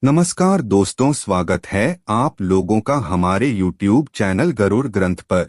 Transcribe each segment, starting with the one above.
नमस्कार दोस्तों, स्वागत है आप लोगों का हमारे YouTube चैनल गरुड़ ग्रंथ पर।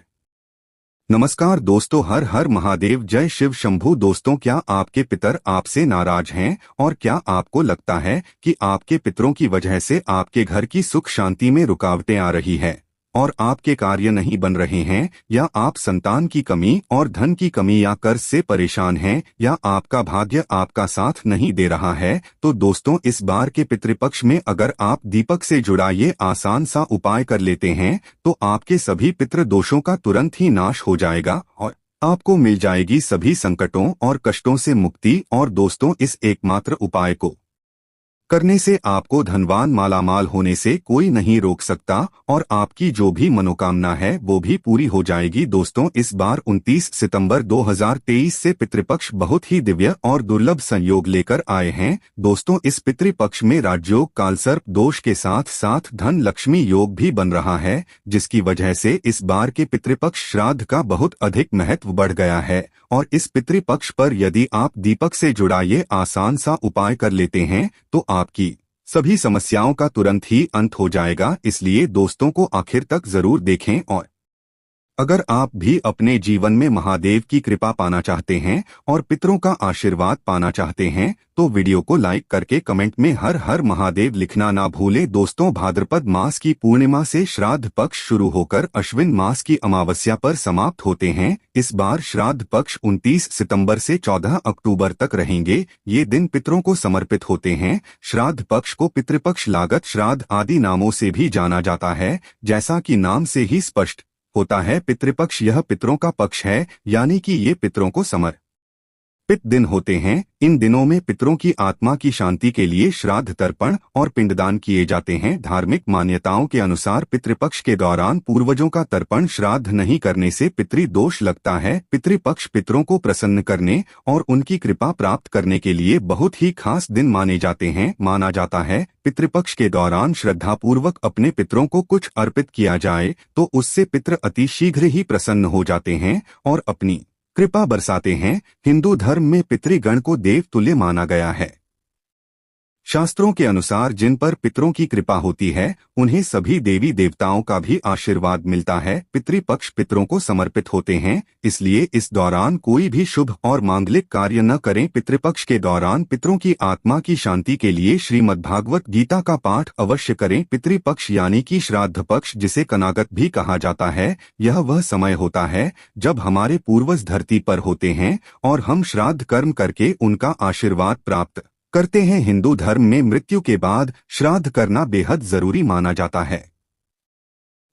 नमस्कार दोस्तों, हर हर महादेव, जय शिव शंभू। दोस्तों, क्या आपके पितर आपसे नाराज हैं और क्या आपको लगता है कि आपके पितरों की वजह से आपके घर की सुख शांति में रुकावटें आ रही है और आपके कार्य नहीं बन रहे हैं, या आप संतान की कमी और धन की कमी या कर्ज से परेशान हैं, या आपका भाग्य आपका साथ नहीं दे रहा है? तो दोस्तों, इस बार के पितृपक्ष में अगर आप दीपक से जुड़ा ये आसान सा उपाय कर लेते हैं तो आपके सभी पितृ दोषों का तुरंत ही नाश हो जाएगा और आपको मिल जाएगी सभी संकटों और कष्टों से मुक्ति। और दोस्तों, इस एकमात्र उपाय को करने से आपको धनवान मालामाल होने से कोई नहीं रोक सकता और आपकी जो भी मनोकामना है वो भी पूरी हो जाएगी। दोस्तों, इस बार 29 सितंबर 2023 से पितृपक्ष बहुत ही दिव्य और दुर्लभ संयोग लेकर आए हैं। दोस्तों, इस पितृपक्ष में राजयोग कालसर्प दोष के साथ साथ धन लक्ष्मी योग भी बन रहा है, जिसकी वजह से इस बार के पितृपक्ष श्राद्ध का बहुत अधिक महत्व बढ़ गया है। और इस पितृपक्ष पर यदि आप दीपक से जुड़ा ये आसान सा उपाय कर लेते हैं तो आपकी सभी समस्याओं का तुरंत ही अंत हो जाएगा। इसलिए दोस्तों को आखिर तक जरूर देखें। और अगर आप भी अपने जीवन में महादेव की कृपा पाना चाहते हैं और पितरों का आशीर्वाद पाना चाहते हैं तो वीडियो को लाइक करके कमेंट में हर हर महादेव लिखना ना भूलें। दोस्तों, भाद्रपद मास की पूर्णिमा से श्राद्ध पक्ष शुरू होकर अश्विन मास की अमावस्या पर समाप्त होते हैं। इस बार श्राद्ध पक्ष 29 सितंबर से 14 अक्टूबर तक रहेंगे। ये दिन पितरों को समर्पित होते हैं। श्राद्ध पक्ष को पितृपक्ष, लागत श्राद्ध आदि नामों से भी जाना जाता है। जैसा कि नाम से ही स्पष्ट होता है, पितृपक्ष यह पितरों का पक्ष है, यानी कि ये पितरों को समर्पित दिन होते हैं। इन दिनों में पितरों की आत्मा की शांति के लिए श्राद्ध तर्पण और पिंडदान किए जाते हैं। धार्मिक मान्यताओं के अनुसार पितृपक्ष के दौरान पूर्वजों का तर्पण श्राद्ध नहीं करने से पितृदोष लगता है। पितृपक्ष पितरों को प्रसन्न करने और उनकी कृपा प्राप्त करने के लिए बहुत ही खास दिन माने जाते हैं। माना जाता है पितृपक्ष के दौरान श्रद्धापूर्वक अपने पितरों को कुछ अर्पित किया जाए तो उससे पितृ अति शीघ्र ही प्रसन्न हो जाते हैं और अपनी कृपा बरसाते हैं। हिंदू धर्म में पितृगण को देव तुल्य माना गया है। शास्त्रों के अनुसार जिन पर पितरों की कृपा होती है उन्हें सभी देवी देवताओं का भी आशीर्वाद मिलता है। पितृपक्ष पितरों को समर्पित होते हैं, इसलिए इस दौरान कोई भी शुभ और मांगलिक कार्य न करें। पितृपक्ष के दौरान पितरों की आत्मा की शांति के लिए श्रीमद्भागवत गीता का पाठ अवश्य करें। पितृपक्ष यानी कि श्राद्ध पक्ष, जिसे कनागत भी कहा जाता है, यह वह समय होता है जब हमारे पूर्वज धरती पर होते हैं और हम श्राद्ध कर्म करके उनका आशीर्वाद प्राप्त करते हैं। हिंदू धर्म में मृत्यु के बाद श्राद्ध करना बेहद जरूरी माना जाता है।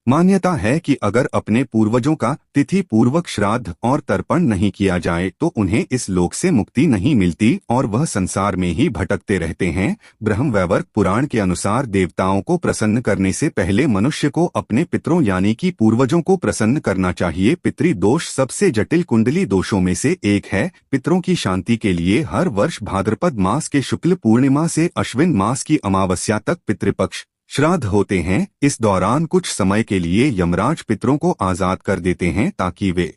मान्यता है कि अगर अपने पूर्वजों का तिथि पूर्वक श्राद्ध और तर्पण नहीं किया जाए तो उन्हें इस लोक से मुक्ति नहीं मिलती और वह संसार में ही भटकते रहते हैं। ब्रह्मवैवर्त पुराण के अनुसार देवताओं को प्रसन्न करने से पहले मनुष्य को अपने पितरों यानी कि पूर्वजों को प्रसन्न करना चाहिए। पितृदोष सबसे जटिल कुंडली दोषों में से एक है। पितरों की शांति के लिए हर वर्ष भाद्रपद मास के शुक्ल पूर्णिमा से अश्विन मास की अमावस्या तक पितृपक्ष श्राद्ध होते हैं। इस दौरान कुछ समय के लिए यमराज पितरों को आजाद कर देते हैं ताकि वे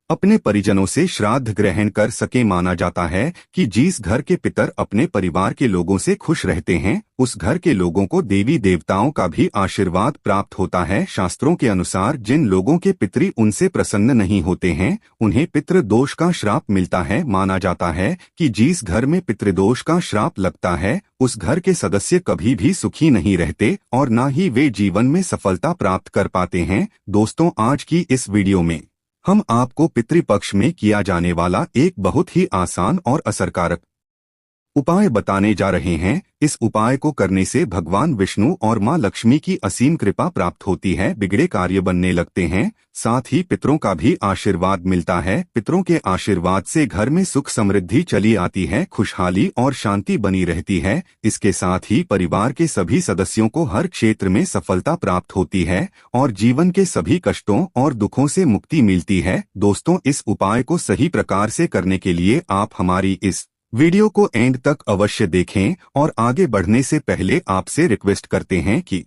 अपने परिजनों से श्राद्ध ग्रहण कर सके। माना जाता है कि जिस घर के पितर अपने परिवार के लोगों से खुश रहते हैं उस घर के लोगों को देवी देवताओं का भी आशीर्वाद प्राप्त होता है। शास्त्रों के अनुसार जिन लोगों के पितृ उनसे प्रसन्न नहीं होते हैं उन्हें पितृदोष का श्राप मिलता है। माना जाता है कि जिस घर में पितृदोष का श्राप लगता है उस घर के सदस्य कभी भी सुखी नहीं रहते और न ही वे जीवन में सफलता प्राप्त कर पाते हैं। दोस्तों, आज की इस वीडियो में हम आपको पितृपक्ष में किया जाने वाला एक बहुत ही आसान और असरकारक उपाय बताने जा रहे हैं। इस उपाय को करने से भगवान विष्णु और मां लक्ष्मी की असीम कृपा प्राप्त होती है, बिगड़े कार्य बनने लगते हैं, साथ ही पितरों का भी आशीर्वाद मिलता है। पितरों के आशीर्वाद से घर में सुख समृद्धि चली आती है, खुशहाली और शांति बनी रहती है। इसके साथ ही परिवार के सभी सदस्यों को हर क्षेत्र में सफलता प्राप्त होती है और जीवन के सभी कष्टों और दुखों से मुक्ति मिलती है। दोस्तों, इस उपाय को सही प्रकार से करने के लिए आप हमारी इस वीडियो को एंड तक अवश्य देखें और आगे बढ़ने से पहले आपसे रिक्वेस्ट करते हैं कि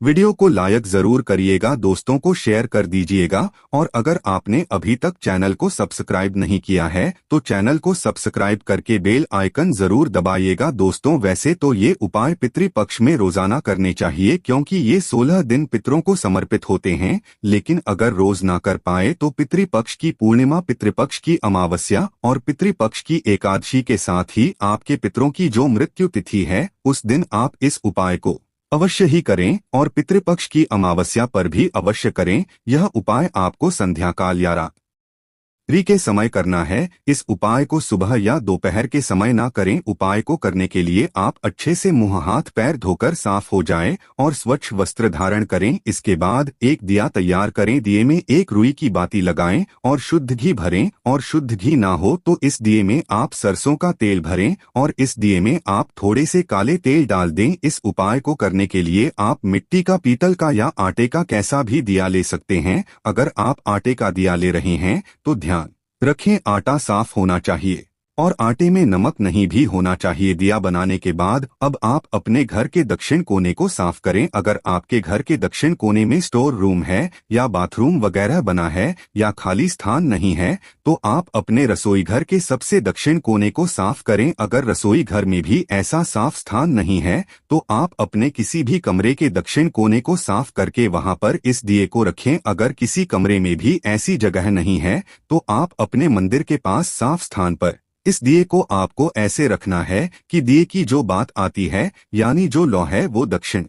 वीडियो को लाइक जरूर करिएगा, दोस्तों को शेयर कर दीजिएगा और अगर आपने अभी तक चैनल को सब्सक्राइब नहीं किया है तो चैनल को सब्सक्राइब करके बेल आइकन जरूर दबाइएगा। दोस्तों, वैसे तो ये उपाय पितृपक्ष में रोजाना करने चाहिए क्योंकि ये 16 दिन पितरों को समर्पित होते हैं, लेकिन अगर रोज ना कर पाए तो पितृपक्ष की पूर्णिमा, पितृपक्ष की अमावस्या और पितृपक्ष की एकादशी के साथ ही आपके पितरों की जो मृत्यु तिथि है उस दिन आप इस उपाय को अवश्य ही करें और पितृपक्ष की अमावस्या पर भी अवश्य करें। यह उपाय आपको संध्या काल या रात्रि के समय करना है। इस उपाय को सुबह या दोपहर के समय ना करें। उपाय को करने के लिए आप अच्छे से मुंह हाथ पैर धोकर साफ हो जाएं और स्वच्छ वस्त्र धारण करें। इसके बाद एक दिया तैयार करें, दिए में एक रुई की बाती लगाएं और शुद्ध घी भरें, और शुद्ध घी ना हो तो इस दिए में आप सरसों का तेल भरें और इस दिए में आप थोड़े से काले तेल डाल दें। इस उपाय को करने के लिए आप मिट्टी का, पीतल का या आटे का कैसा भी दिया ले सकते हैं। अगर आप आटे का दिया ले रहे हैं तो ध्यान रखें आटा साफ होना चाहिए और आटे में नमक नहीं भी होना चाहिए। दिया बनाने के बाद अब आप अपने घर के दक्षिण कोने को साफ करें। अगर आपके घर के दक्षिण कोने में स्टोर रूम है या बाथरूम वगैरह बना है या खाली स्थान नहीं है तो आप अपने रसोई घर के सबसे दक्षिण कोने को साफ करें। अगर रसोई घर में भी ऐसा साफ स्थान नहीं है तो आप अपने किसी भी कमरे के दक्षिण कोने को साफ करके वहां पर इस दिए को रखें। अगर किसी कमरे में भी ऐसी जगह नहीं है तो आप अपने मंदिर के पास साफ स्थान पर इस दिए को आपको ऐसे रखना है कि दिए की जो बात आती है यानी जो लौ है वो दक्षिण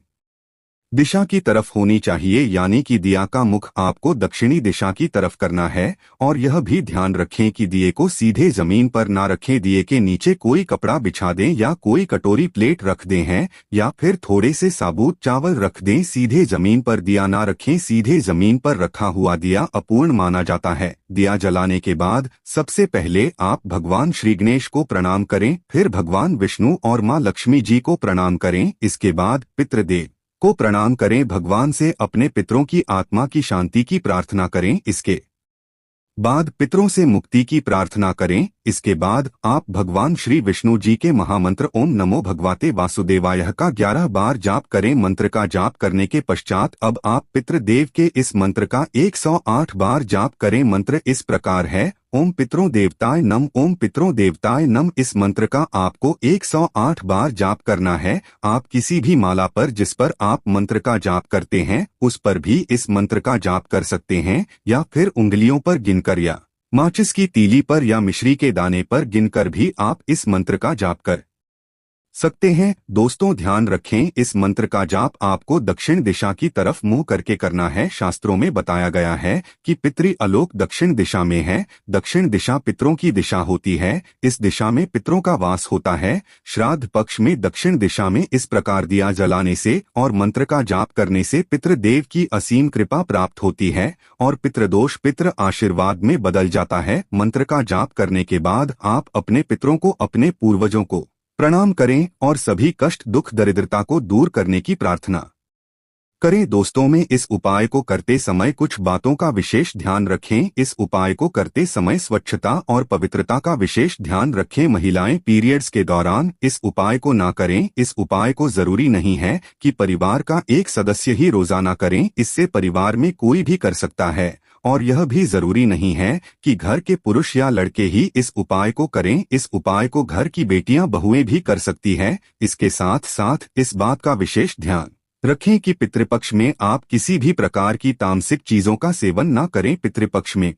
दिशा की तरफ होनी चाहिए, यानी कि दिया का मुख आपको दक्षिणी दिशा की तरफ करना है। और यह भी ध्यान रखें कि दिए को सीधे जमीन पर ना रखें। दिए के नीचे कोई कपड़ा बिछा दें या कोई कटोरी प्लेट रख दें हैं या फिर थोड़े से साबुत चावल रख दें। सीधे जमीन पर दिया ना रखें। सीधे जमीन पर रखा हुआ दिया अपूर्ण माना जाता है। दिया जलाने के बाद सबसे पहले आप भगवान श्री गणेश को प्रणाम करें, फिर भगवान विष्णु और माँ लक्ष्मी जी को प्रणाम करें। इसके बाद पितृदेव को प्रणाम करें। भगवान से अपने पितरों की आत्मा की शांति की प्रार्थना करें। इसके बाद पितरों से मुक्ति की प्रार्थना करें। इसके बाद आप भगवान श्री विष्णु जी के महामंत्र ओम नमो भगवते वासुदेवाय का 11 बार जाप करें। मंत्र का जाप करने के पश्चात अब आप पितृदेव के इस मंत्र का 108 बार जाप करें। मंत्र इस प्रकार है, ओम पितरों देवताय नम, ओम पितरों देवताय नम। इस मंत्र का आपको 108 बार जाप करना है। आप किसी भी माला पर जिस पर आप मंत्र का जाप करते हैं उस पर भी इस मंत्र का जाप कर सकते हैं या फिर उंगलियों पर गिनकर या माचिस की तीली पर या मिश्री के दाने पर गिनकर भी आप इस मंत्र का जाप कर सकते हैं। दोस्तों, ध्यान रखें, इस मंत्र का जाप आपको दक्षिण दिशा की तरफ मुंह करके करना है। शास्त्रों में बताया गया है कि पितृ आलोक दक्षिण दिशा में है। दक्षिण दिशा पितरों की दिशा होती है। इस दिशा में पितरों का वास होता है। श्राद्ध पक्ष में दक्षिण दिशा में इस प्रकार दिया जलाने से और मंत्र का जाप करने से पितृदेव की असीम कृपा प्राप्त होती है और पितृदोष पितृ आशीर्वाद में बदल जाता है। मंत्र का जाप करने के बाद आप अपने पितरों को, अपने पूर्वजों को प्रणाम करें और सभी कष्ट, दुख, दरिद्रता को दूर करने की प्रार्थना करें। दोस्तों में इस उपाय को करते समय कुछ बातों का विशेष ध्यान रखें। इस उपाय को करते समय स्वच्छता और पवित्रता का विशेष ध्यान रखें। महिलाएं पीरियड्स के दौरान इस उपाय को ना करें। इस उपाय को जरूरी नहीं है कि परिवार का एक सदस्य ही रोजाना करें, इससे परिवार में कोई भी कर सकता है। और यह भी जरूरी नहीं है कि घर के पुरुष या लड़के ही इस उपाय को करें। इस उपाय को घर की बेटियां, बहुएं भी कर सकती हैं। इसके साथ साथ इस बात का विशेष ध्यान रखें कि पितृपक्ष में आप किसी भी प्रकार की तामसिक चीजों का सेवन न करें। पितृपक्ष में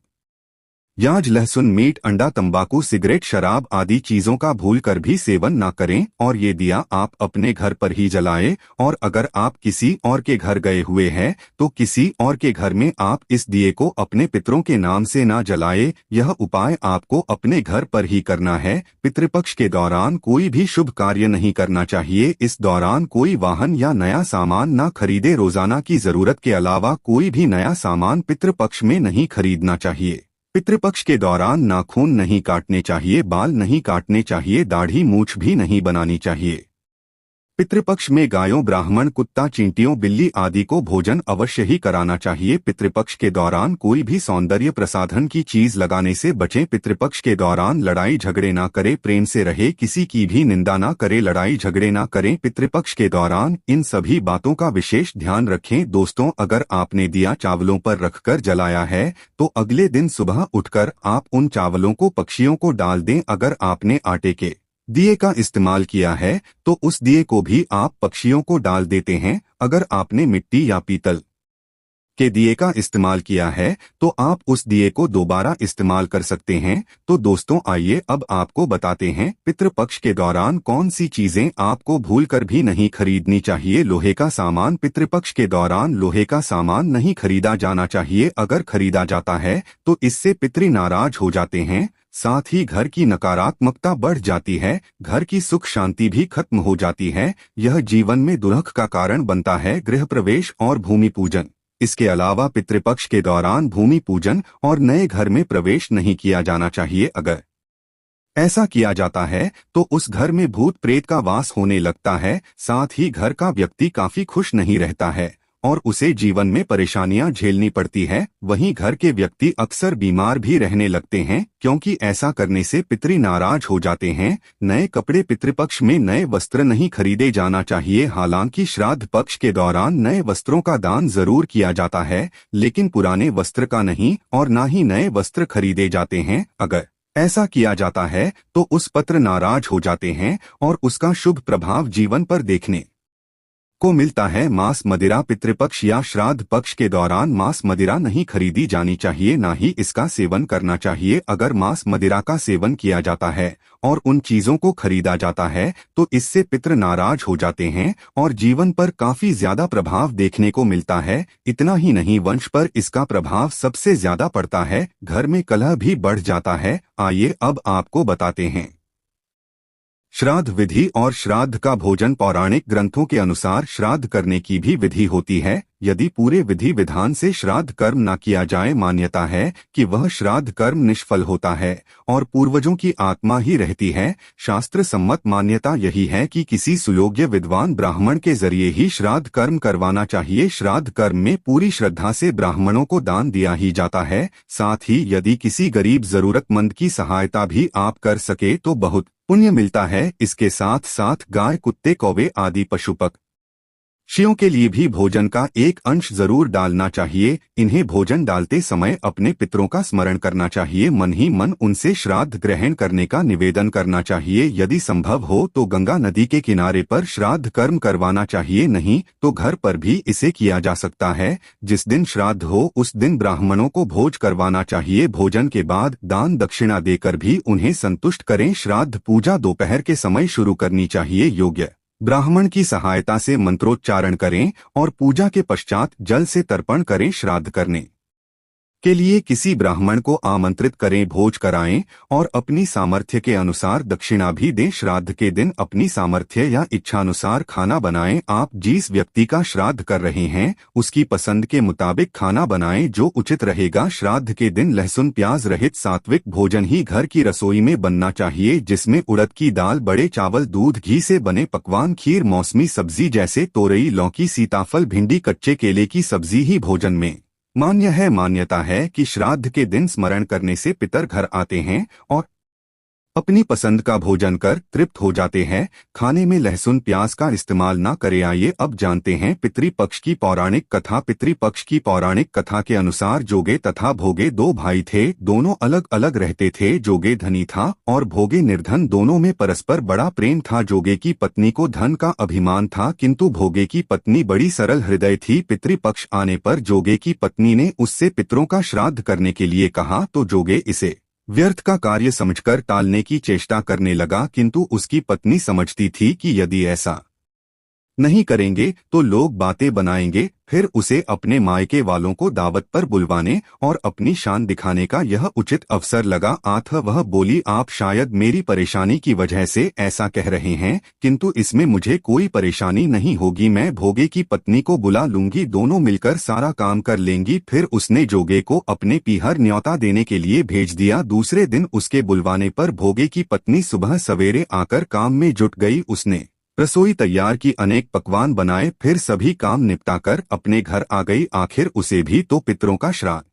प्याज, लहसुन, मीट, अंडा, तंबाकू, सिगरेट, शराब आदि चीजों का भूलकर भी सेवन न करें और ये दिया आप अपने घर पर ही जलाएं। और अगर आप किसी और के घर गए हुए हैं तो किसी और के घर में आप इस दिए को अपने पितरों के नाम से ना जलाएं। यह उपाय आपको अपने घर पर ही करना है। पितृपक्ष के दौरान कोई भी शुभ कार्य नहीं करना चाहिए। इस दौरान कोई वाहन या नया सामान न खरीदे। रोजाना की जरूरत के अलावा कोई भी नया सामान पितृपक्ष में नहीं खरीदना चाहिए। पितृपक्ष के दौरान नाखून नहीं काटने चाहिए, बाल नहीं काटने चाहिए, दाढ़ी मूछ भी नहीं बनानी चाहिए। पितृपक्ष में गायों, ब्राह्मण, कुत्ता, चींटियों, बिल्ली आदि को भोजन अवश्य ही कराना चाहिए। पितृपक्ष के दौरान कोई भी सौंदर्य प्रसाधन की चीज लगाने से बचें। पितृपक्ष के दौरान लड़ाई झगड़े ना करें, प्रेम से रहे, किसी की भी निंदा ना करें, लड़ाई झगड़े ना करें। पितृपक्ष के दौरान इन सभी बातों का विशेष ध्यान रखें। दोस्तों, अगर आपने दिया चावलों पर रखकर जलाया है तो अगले दिन सुबह उठकर आप उन चावलों को पक्षियों को डाल दें। अगर आपने आटे के दिए का इस्तेमाल किया है तो उस दिए को भी आप पक्षियों को डाल देते हैं। अगर आपने मिट्टी या पीतल के दिए का इस्तेमाल किया है तो आप उस दिए को दोबारा इस्तेमाल कर सकते हैं। तो दोस्तों, आइए अब आपको बताते हैं पितृपक्ष के दौरान कौन सी चीजें आपको भूलकर भी नहीं खरीदनी चाहिए। लोहे का सामान। पितृपक्ष के दौरान लोहे का सामान नहीं खरीदा जाना चाहिए। अगर खरीदा जाता है तो इससे पितृ नाराज हो जाते हैं, साथ ही घर की नकारात्मकता बढ़ जाती है, घर की सुख शांति भी खत्म हो जाती है। यह जीवन में दुर्ख का कारण बनता है। गृह प्रवेश और भूमि पूजन। इसके अलावा पितृपक्ष के दौरान भूमि पूजन और नए घर में प्रवेश नहीं किया जाना चाहिए। अगर ऐसा किया जाता है तो उस घर में भूत प्रेत का वास होने लगता है, साथ ही घर का व्यक्ति काफी खुश नहीं रहता है और उसे जीवन में परेशानियां झेलनी पड़ती है। वहीं घर के व्यक्ति अक्सर बीमार भी रहने लगते हैं, क्योंकि ऐसा करने से पितृ नाराज हो जाते हैं। नए कपड़े। पितृपक्ष में नए वस्त्र नहीं खरीदे जाना चाहिए। हालांकि श्राद्ध पक्ष के दौरान नए वस्त्रों का दान जरूर किया जाता है, लेकिन पुराने वस्त्र का नहीं और ना ही नए वस्त्र खरीदे जाते हैं। अगर ऐसा किया जाता है तो उस पत्र नाराज हो जाते हैं और उसका शुभ प्रभाव जीवन पर देखने को मिलता है। मांस मदिरा। पितृपक्ष या श्राद्ध पक्ष के दौरान मांस मदिरा नहीं खरीदी जानी चाहिए, ना ही इसका सेवन करना चाहिए। अगर मांस मदिरा का सेवन किया जाता है और उन चीजों को खरीदा जाता है तो इससे पितृ नाराज हो जाते हैं और जीवन पर काफी ज्यादा प्रभाव देखने को मिलता है। इतना ही नहीं, वंश पर इसका प्रभाव सबसे ज्यादा पड़ता है। घर में कलह भी बढ़ जाता है। आइए अब आपको बताते हैं श्राद्ध विधि और श्राद्ध का भोजन। पौराणिक ग्रंथों के अनुसार श्राद्ध करने की भी विधि होती है। यदि पूरे विधि विधान से श्राद्ध कर्म न किया जाए, मान्यता है कि वह श्राद्ध कर्म निष्फल होता है और पूर्वजों की आत्मा ही रहती है। शास्त्र सम्मत मान्यता यही है कि किसी सुयोग्य विद्वान ब्राह्मण के जरिए ही श्राद्ध कर्म करवाना चाहिए। श्राद्ध कर्म में पूरी श्रद्धा से ब्राह्मणों को दान दिया ही जाता है। साथ ही यदि किसी गरीब जरूरतमंद की सहायता भी आप कर सके तो बहुत पुण्य मिलता है। इसके साथ साथ गाय, कुत्ते, कौवे आदि पशु पक्षियों के लिए भी भोजन का एक अंश जरूर डालना चाहिए। इन्हें भोजन डालते समय अपने पितरों का स्मरण करना चाहिए। मन ही मन उनसे श्राद्ध ग्रहण करने का निवेदन करना चाहिए। यदि संभव हो तो गंगा नदी के किनारे पर श्राद्ध कर्म करवाना चाहिए, नहीं तो घर पर भी इसे किया जा सकता है। जिस दिन श्राद्ध हो उस दिन ब्राह्मणों को भोज करवाना चाहिए। भोजन के बाद दान दक्षिणा देकर भी उन्हें संतुष्ट करें। श्राद्ध पूजा दोपहर के समय शुरू करनी चाहिए। योग्य ब्राह्मण की सहायता से मंत्रोच्चारण करें और पूजा के पश्चात जल से तर्पण करें। श्राद्ध करने के लिए किसी ब्राह्मण को आमंत्रित करें, भोज कराएं और अपनी सामर्थ्य के अनुसार दक्षिणा भी दें। श्राद्ध के दिन अपनी सामर्थ्य या इच्छानुसार खाना बनाएं। आप जिस व्यक्ति का श्राद्ध कर रहे हैं उसकी पसंद के मुताबिक खाना बनाएं जो उचित रहेगा। श्राद्ध के दिन लहसुन प्याज रहित सात्विक भोजन ही घर की रसोई में बनना चाहिए, जिसमें उड़द की दाल, बड़े चावल, दूध, घी से बने पकवान, खीर, मौसमी सब्जी जैसे तोरई, लौकी, सीताफल, भिंडी, कच्चे केले की सब्जी ही भोजन में मान्यता है कि श्राद्ध के दिन स्मरण करने से पितर घर आते हैं और अपनी पसंद का भोजन कर तृप्त हो जाते हैं। खाने में लहसुन प्याज का इस्तेमाल ना करें। आइए अब जानते हैं पितृपक्ष की पौराणिक कथा। पितृपक्ष की पौराणिक कथा के अनुसार जोगे तथा भोगे दो भाई थे। दोनों अलग अलग रहते थे। जोगे धनी था और भोगे निर्धन। दोनों में परस्पर बड़ा प्रेम था। जोगे की पत्नी को धन का अभिमान था, किंतु भोगे की पत्नी बड़ी सरल हृदय थी। पितृपक्ष आने पर जोगे की पत्नी ने उससे पितरों का श्राद्ध करने के लिए कहा तो जोगे इसे व्यर्थ का कार्य समझकर टालने की चेष्टा करने लगा, किंतु उसकी पत्नी समझती थी कि यदि ऐसा नहीं करेंगे तो लोग बातें बनाएंगे। फिर उसे अपने मायके वालों को दावत पर बुलवाने और अपनी शान दिखाने का यह उचित अवसर लगा। वह बोली, आप शायद मेरी परेशानी की वजह से ऐसा कह रहे हैं, किंतु इसमें मुझे कोई परेशानी नहीं होगी। मैं भोगे की पत्नी को बुला लूंगी, दोनों मिलकर सारा काम कर लेंगी। फिर उसने जोगे को अपने पीहर न्योता देने के लिए भेज दिया। दूसरे दिन उसके बुलवाने पर भोगे की पत्नी सुबह सवेरे आकर काम में जुट गई। उसने रसोई तैयार की, अनेक पकवान बनाए, फिर सभी काम निपटाकर अपने घर आ गई। आखिर उसे भी तो पितरों का श्राद्ध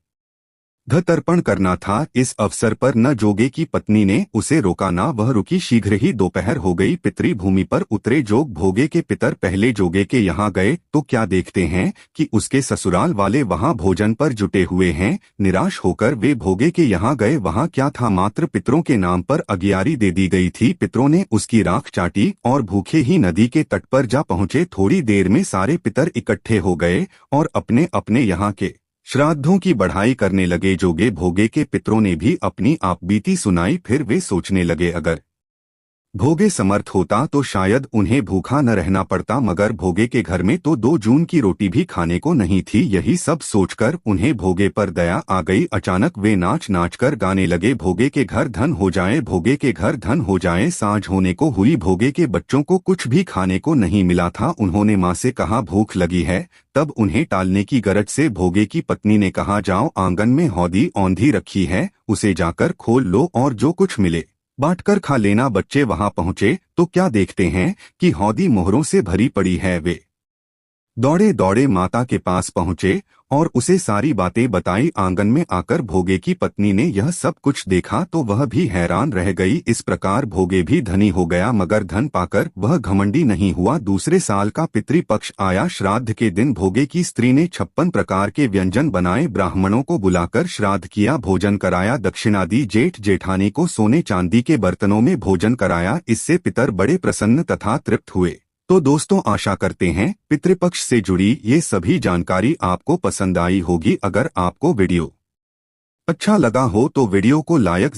तर्पण करना था। इस अवसर पर न जोगे की पत्नी ने उसे रोका, ना वह रुकी। शीघ्र ही दोपहर हो गई। पितरी भूमि पर उतरे जोग भोगे के पितर पहले जोगे के यहाँ गए तो क्या देखते हैं कि उसके ससुराल वाले वहाँ भोजन पर जुटे हुए हैं। निराश होकर वे भोगे के यहाँ गए। वहाँ क्या था, मात्र पितरों के नाम पर अगियारी दे दी गई थी। पितरों ने उसकी राख चाटी और भूखे ही नदी के तट पर जा पहुंचे। थोड़ी देर में सारे पितर इकट्ठे हो गए और अपने अपने यहाँ के श्राद्धों की बढ़ाई करने लगे। जोगे भोगे के पितरों ने भी अपनी आपबीती सुनाई। फिर वे सोचने लगे, अगर भोगे समर्थ होता तो शायद उन्हें भूखा न रहना पड़ता, मगर भोगे के घर में तो 2 जून की रोटी भी खाने को नहीं थी। यही सब सोचकर उन्हें भोगे पर दया आ गई। अचानक वे नाच नाच कर गाने लगे, भोगे के घर धन हो जाए, भोगे के घर धन हो जाए। सांझ होने को हुई। भोगे के बच्चों को कुछ भी खाने को नहीं मिला था। उन्होंने माँ से कहा, भूख लगी है। तब उन्हें टालने की गरज से भोगे की पत्नी ने कहा, जाओ, आंगन में हौदी औंधी रखी है, उसे जाकर खोल लो और जो कुछ मिले बांटकर खा लेना। बच्चे वहां पहुंचे तो क्या देखते हैं कि हौदी मोहरों से भरी पड़ी है। वे दौड़े दौड़े माता के पास पहुंचे और उसे सारी बातें बताई। आंगन में आकर भोगे की पत्नी ने यह सब कुछ देखा तो वह भी हैरान रह गई। इस प्रकार भोगे भी धनी हो गया, मगर धन पाकर वह घमंडी नहीं हुआ। दूसरे साल का पितृपक्ष आया। श्राद्ध के दिन भोगे की स्त्री ने 56 प्रकार के व्यंजन बनाए, ब्राह्मणों को बुलाकर श्राद्ध किया, भोजन कराया। दक्षिणादि जेठ जेठानी को सोने चांदी के बर्तनों में भोजन कराया। इससे पितर बड़े प्रसन्न तथा तृप्त हुए। तो दोस्तों, आशा करते हैं पितृपक्ष से जुड़ी ये सभी जानकारी आपको पसंद आई होगी। अगर आपको वीडियो अच्छा लगा हो तो वीडियो को लाइक